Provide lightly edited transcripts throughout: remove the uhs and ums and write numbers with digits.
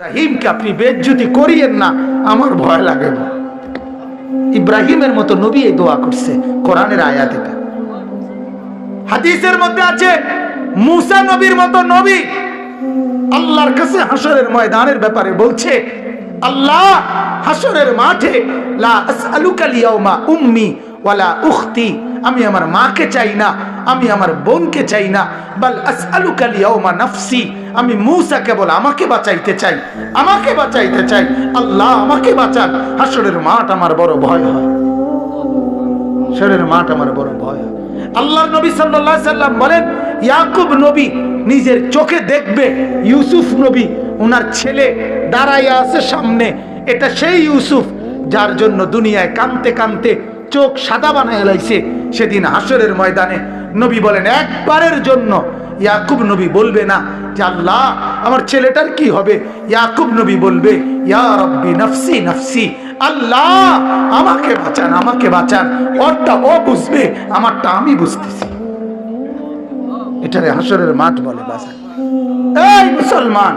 ইব্রাহিমকে আপনি বেজ্জতি করিয়েন না, আমার ভয় লাগে না। ইব্রাহিমের মতো নবী এই দোয়া করছে, কোরআনের আয়াত এটা। হাদিসের মধ্যে আছে মুসা নবীর মতো নবী আল্লাহর কাছে হাসরের ময়দানের ব্যাপারে বলছে, আল্লাহ হাসরের মাঠে লা আসআলুকা লিয়াউমা উম্মি ওয়ালা উখতি, আমি আমার মাকে চাই না, আমি আমার বোনকে চাই না, বাল আসআলুকা লিয়াউমা নাফসি, আমি মুসা কেবল আমাকে বাঁচাইতে চাই, আমাকে বাঁচাইতে চাই। আল্লাহ আমাকে বাঁচান, হাসরের মাঠ আমার বড় ভয় হয়, হাসরের মাঠ আমার বড় ভয় হয়। আল্লাহর নবী সাল্লাল্লাহু আলাইহি সাল্লাম বলেন, ইয়াকুব নবী নিজের চোখে দেখবে ইউসুফ নবী ওনার ছেলে দাঁড়াইয়া আছে সামনে, এটা সেই ইউসুফ যার জন্য দুনিয়ায় কাঁদতে কাঁদতে চোখ সাদা বানায় লাইছে। সেদিন হাসরের ময়দানে নবী বলেন, একবারের জন্য ইয়াকুব নবী বলবে না যে আল্লাহ আমার ছেলেটার কি হবে, ইয়াকুব নবী বলবে, ইয়া রাব্বি নাফসি নাফসি, আল্লাহ আমাকে বাঁচান, আমাকে বাঁচান। ওরটা ও বুঝবে, আমারটা আমি বুঝতেছি। এটারে হাসরের মাঠ বলে। বাঁচান এই মুসলমান,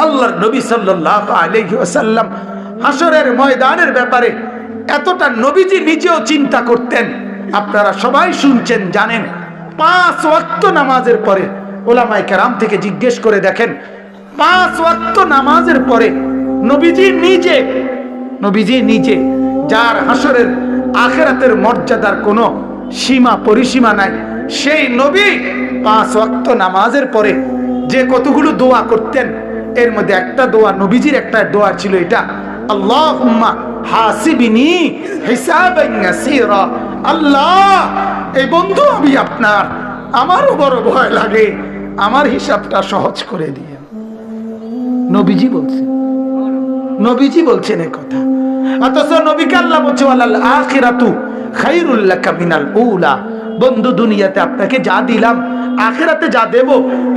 আল্লাহর নবী সাল্লাল্লাহু আলাইহি ওয়াসাল্লাম হাসরের ময়দানের ব্যাপারে এতটা নবীজি নিজেও চিন্তা করতেন। আপনারা সবাই শুনছেন, জানেন, 5 ওয়াক্ত নামাজের পরে ওলামায়ে কেরাম থেকে জিজ্ঞেস করে দেখেন, 5 ওয়াক্ত নামাজের পরে নবীজি নিজে যার হাসরের আখিরাতের মর্যাদার কোনো সীমা পরিসীমা নাই, সেই নবী 5 ওয়াক্ত নামাজের পরে যে কতগুলো দোয়া করতেন, এর মধ্যে একটা দোয়া, নবীজির একটা দোয়া ছিল এটা, আল্লাহুম্মা হাসিবিনি হিসাবান ইয়াসীরা, আল্লাহ এই বন্ধু আমি আপনার, আমারও বড় ভয় লাগে, আমার হিসাবটা সহজ করে দিয়ে। নবীজি বলছেন এই কথা। অথচ নবীকে আল্লাহ বলছে, ওয়ালাল আখিরাতু খায়রুল লাকা মিনাল উলা, বন্ধু দুনিয়াতে আপনাকে যা দিলাম, আখিরাতে যা দেব,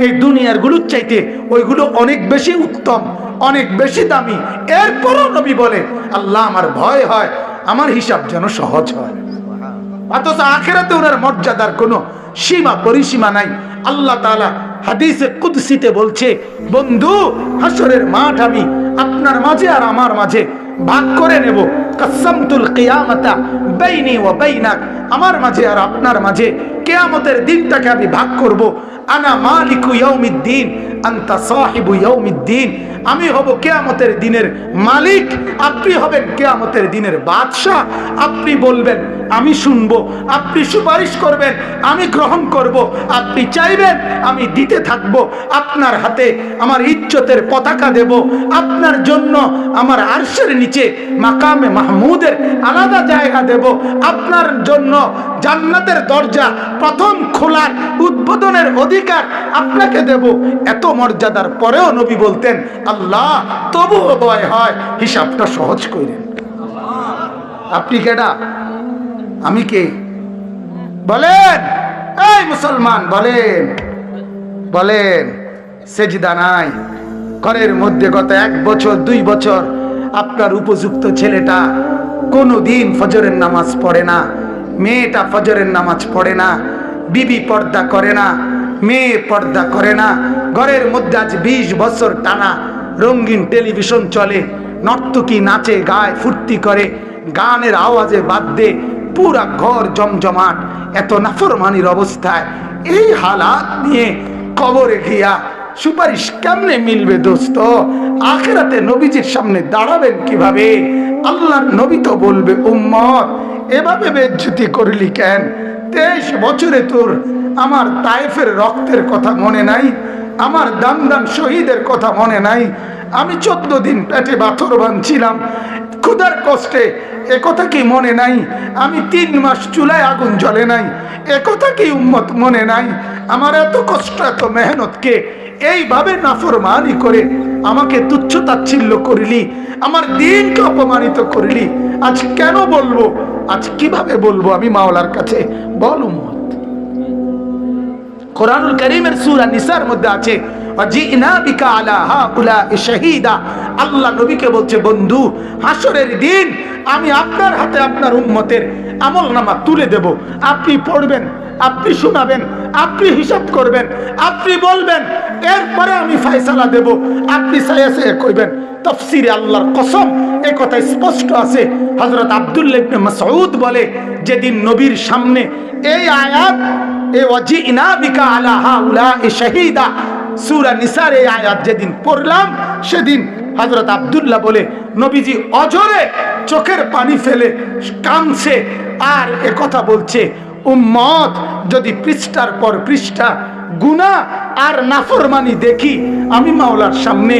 এই দুনিয়ার গুলোর চাইতে ওইগুলো অনেক বেশি উত্তম, অনেক বেশি দামি। এরপরও নবী বলে, আল্লাহ আমার ভয় হয় আমার হিসাব যেন সহজ হয়। অথচ আখিরাতে ওনার মর্যাদার কোনো সীমা পরিসীমা নাই। আল্লাহ তাআলা হাদিসে কুদসিতে বলছে, বন্ধু হাসরের মাঠ আমি আপনার মাঝে আর আমার মাঝে ভাগ করে নেব, কাসামতুল কিয়ামাতা বাইনি ওয়া বাইনাক, আমার মাঝে আর আপনার মাঝে কিয়ামতের দিনটাকে আমি ভাগ করব। আনা মালিকু ইয়াউমিদ্দিন আনতা সাহিবু ইয়াউমিদ্দিন, আমি হব কিয়ামতের দিনের মালিক, আপনি হবেন কিয়ামতের দিনের বাদশা। আপনি বলবেন আমি শুনবো, আপনি সুপারিশ করবেন আমি গ্রহণ করব, আপনি চাইবেন আমি দিতে থাকব, আপনার হাতে আমার ইজ্জতের পতাকা দেব, আপনার জন্য আমার আরশের নিচে মাকামে মাহমুদের আলাদা জায়গা দেব, আপনার জন্য জান্নাতের দরজা প্রথম খোলার উদ্বোধনের অধিকার আপনাকে দেব। এত মর্যাদার পরেও নবী বলতেন, আল্লাহ তবুও ভয় হয়, হিসাবটা সহজ করেন। আপনি কেডা, আমি কে? বলেন এই মুসলমান, বলেন সেজদা নাই ঘরের মধ্যে গত 1 বছর 2 বছর আপনার উপযুক্ত ছেলেটা কোনোদিন ফজরের নামাজ পড়ে না, মেয়েটা ফজরের নামাজ পড়ে না, বিবি পর্দা করে না, মেয়ে পর্দা করে না, ঘরের মধ্যে আজ 20 বছর টানা রঙিন টেলিভিশন চলে, নর্তকী নাচে গায় ফুর্তি করে, গানের আওয়াজে বাদ্যে পুরা ঘর জমজমাট, এত নাফরমানির অবস্থায় এই হালাত নিয়ে কবরে গিয়া সুপারিশ কেমনে মিলবে দোস্ত? আখিরাতে নবীজির সামনে দাঁড়াবেন কিভাবে? আল্লাহর নবী তো বলবে, উম্মত এভাবে বেজ্জতি করলি কেন? 23 বছরে তোর আমার তায়েফের রক্তের কথা মনে নাই, আমার দামদাম শহীদের কথা মনে নাই, আমি 14 দিন পেটে পাথর বাঁধছিলাম ক্ষুধার কষ্টে, একথা কি মনে নাই? আমি 3 মাস চুলায় আগুন জ্বলে নাই, একথা কি উম্মত মনে নাই? আমার এত কষ্ট এত মেহনতকে এইভাবে নাফরমানি করে আমাকে তুচ্ছ তাচ্ছিল্য করিলি, আমার দিনকে অপমানিত করিলি, আজ কেন বলবো, আজ কিভাবে বলবো আমি মাওলার কাছে? বল উম্মত। কোরআনুল কারীমের সূরা নিসার মধ্যে আছে, ওয়াজিনা বিকা আলা হাউলাই শাহীদা। আল্লাহ নবীকে বলছে, বন্ধু হাসরের দিন আমি আপনার হাতে আপনার উম্মতের আমলনামা তুলে দেব, আপনি পড়বেন, আপনি শোনাবেন, আপনি হিসাব করবেন, আপনি বলবেন, এরপরে আমি ফয়সালা দেব, আপনি সায়া সায়া কইবেন। তাফসীরে আল্লাহর কসম এই কথা স্পষ্ট আছে। হযরত আব্দুল্লাহ ইবনে মাসউদ বলে, যেদিন নবীর সামনে এই আয়াত, এ ওয়াজিনা বিকা আলা হাউলাই শাহীদা, সূরা নিসার এই আয়াত যেদিন পড়লাম, সেদিন হযরত আব্দুল্লাহ বলে, নবীজি অঝরে চোখের পানি ফেলে কাঁদছে আর এ কথা বলছে, উম্মত যদি পৃষ্ঠার পর পৃষ্ঠা গুনাহ আর নাফরমানি দেখি, আমি মাওলার সামনে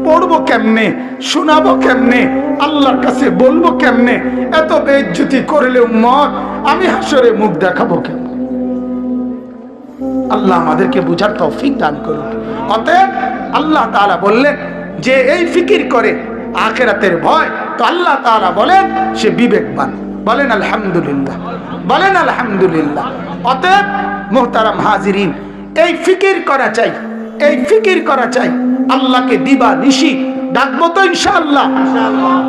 পড়বো কেমনে, শোনাবো কেমনে, আল্লাহর কাছে বলবো কেমনে? এত বেইজ্জতি করলে উম্মত আমি হাসরে মুখ দেখাবো কেমনে? আল্লাহ আমাদেরকে বুঝার তৌফিক দান করুন। অতএব আল্লাহ তাআলা বললেন যে এই ফিকির করে আখিরাতের ভয়, তো আল্লাহ তাআলা বলেন সে বিবেকবান। বলেন আলহামদুলিল্লাহ, বলেন আলহামদুলিল্লাহ। অতএব মুহতারাম হাজিরিন, এই ফিকির করা চাই, এই ফিকির করা চাই। আল্লাহকে দিবা নিশি ডাকবো তো ইনশাআল্লাহ,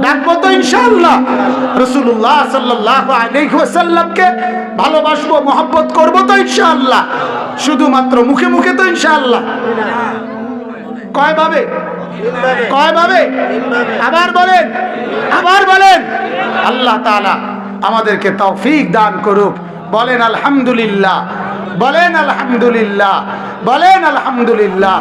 ডাকবো তো ইনশাআল্লাহ। রাসূলুল্লাহ সাল্লাল্লাহু আলাইহি ওয়াসাল্লামকে ভালোবাসবো, মহব্বত করবো তো ইনশাআল্লাহ। শুধুমাত্র মুখে মুখে তো ইনশাআল্লাহ। কয় ভাবে? কয় ভাবে? আবার বলেন, আবার বলেন। আল্লাহ তাআলা আমাদেরকে তৌফিক দান করুক। বলেন আলহামদুলিল্লাহ, বলেন আলহামদুলিল্লাহ, বলেন আলহামদুলিল্লাহ।